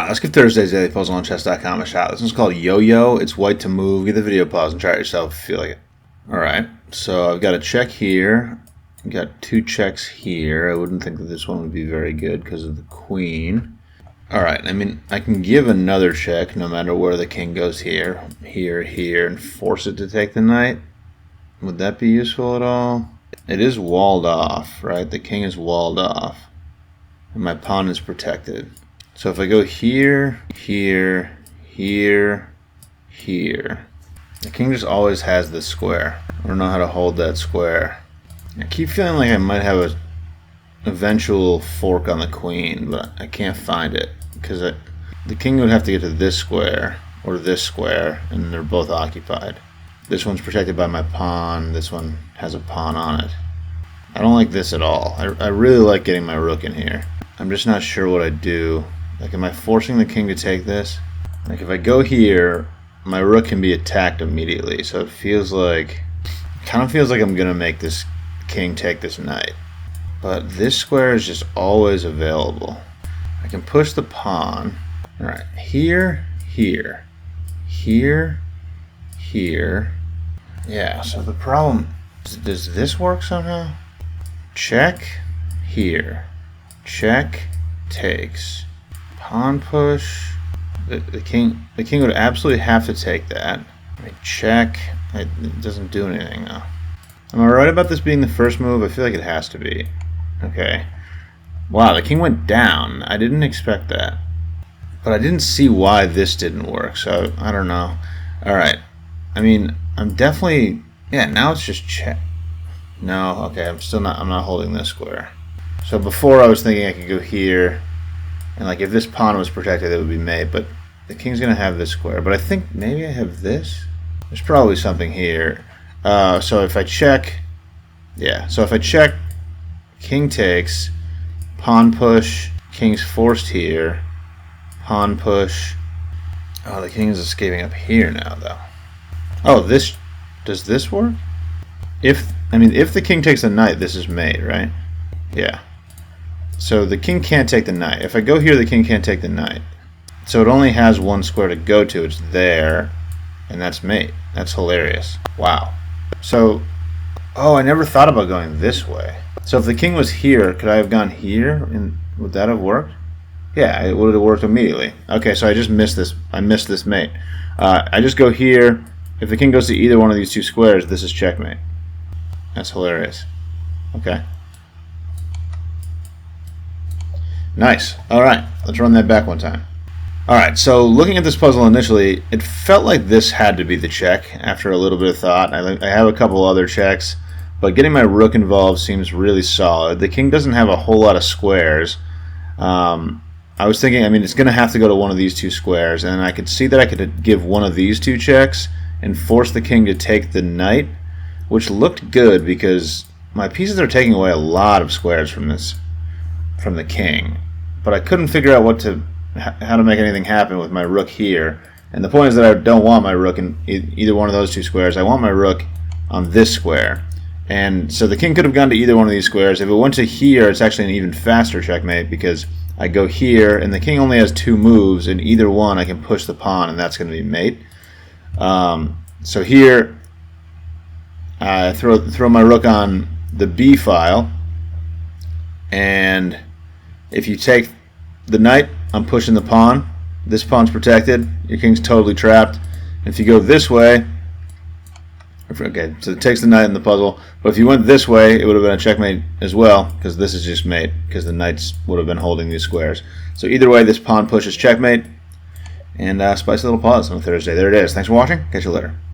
Alright, let's give Thursday's Daily Puzzle on chess.com a shot. This one's called Yo-Yo. It's white to move. Get the video pause and try it yourself if you feel like it. Alright, so I've got a check here. I've got two checks here. I wouldn't think that this one would be very good because of the queen. Alright, I mean, I can give another check no matter where the king goes here, here, and force it to take the knight. Would that be useful at all? It is walled off, right? The king is walled off. And my pawn is protected. So if I go here, here, here, here, the king just always has this square. I don't know how to hold that square. I keep feeling like I might have an eventual fork on the queen, but I can't find it because the king would have to get to this square or this square, and they're both occupied. This one's protected by my pawn. This one has a pawn on it. I don't like this at all. I really like getting my rook in here. I'm just not sure what I do. Like, am I forcing the king to take this? Like, if I go here, my rook can be attacked immediately. So it feels like, kind of feels like I'm gonna make this king take this knight. But this square is just always available. I can push the pawn. All right, here, here, here, here. Yeah. So the problem is, does this work somehow? Check here. Check takes. Pawn push. The king would absolutely have to take that. Check. It doesn't do anything though. Am I right about this being the first move? I feel like it has to be. Okay. Wow, the king went down. I didn't expect that. But I didn't see why this didn't work, so I don't know. Alright. I mean, I'm definitely... Yeah, now it's just check. No, okay, I'm not holding this square. So before I was thinking I could go here, and like if this pawn was protected it would be mate, but the king's gonna have this square. But I think maybe I have this? There's probably something here. So if I check, yeah, so if I check, king takes, pawn push, king's forced here, pawn push. Oh, the king is escaping up here now though. Oh, does this work? If the king takes the knight, this is mate, right? Yeah. So the king can't take the knight. If I go here, the king can't take the knight. So it only has one square to go to. It's there, and that's mate. That's hilarious. Wow. So, oh, I never thought about going this way. So if the king was here, could I have gone here, and would that have worked? Yeah, it would have worked immediately. Okay, so I just missed this. I missed this mate. I just go here. If the king goes to either one of these two squares, this is checkmate. That's hilarious. Okay. Nice. Alright, let's run that back one time. Alright, so looking at this puzzle initially, it felt like this had to be the check after a little bit of thought. I have a couple other checks, but getting my rook involved seems really solid. The king doesn't have a whole lot of squares. I was thinking, I mean, it's going to have to go to one of these two squares, and I could see that I could give one of these two checks and force the king to take the knight, which looked good because my pieces are taking away a lot of squares from the king. But I couldn't figure out how to make anything happen with my rook here. And the point is that I don't want my rook in either one of those two squares. I want my rook on this square. And so the king could have gone to either one of these squares. If it went to here, it's actually an even faster checkmate because I go here, and the king only has two moves. In either one, I can push the pawn, and that's going to be mate. So here, I throw my rook on the b file, and if you take the knight, I'm pushing the pawn. This pawn's protected. Your king's totally trapped. And if you go this way, okay, so it takes the knight in the puzzle. But if you went this way, it would have been a checkmate as well, because this is just mate, because the knights would have been holding these squares. So either way, this pawn pushes checkmate. And spicy little pause on a Thursday. There it is. Thanks for watching. Catch you later.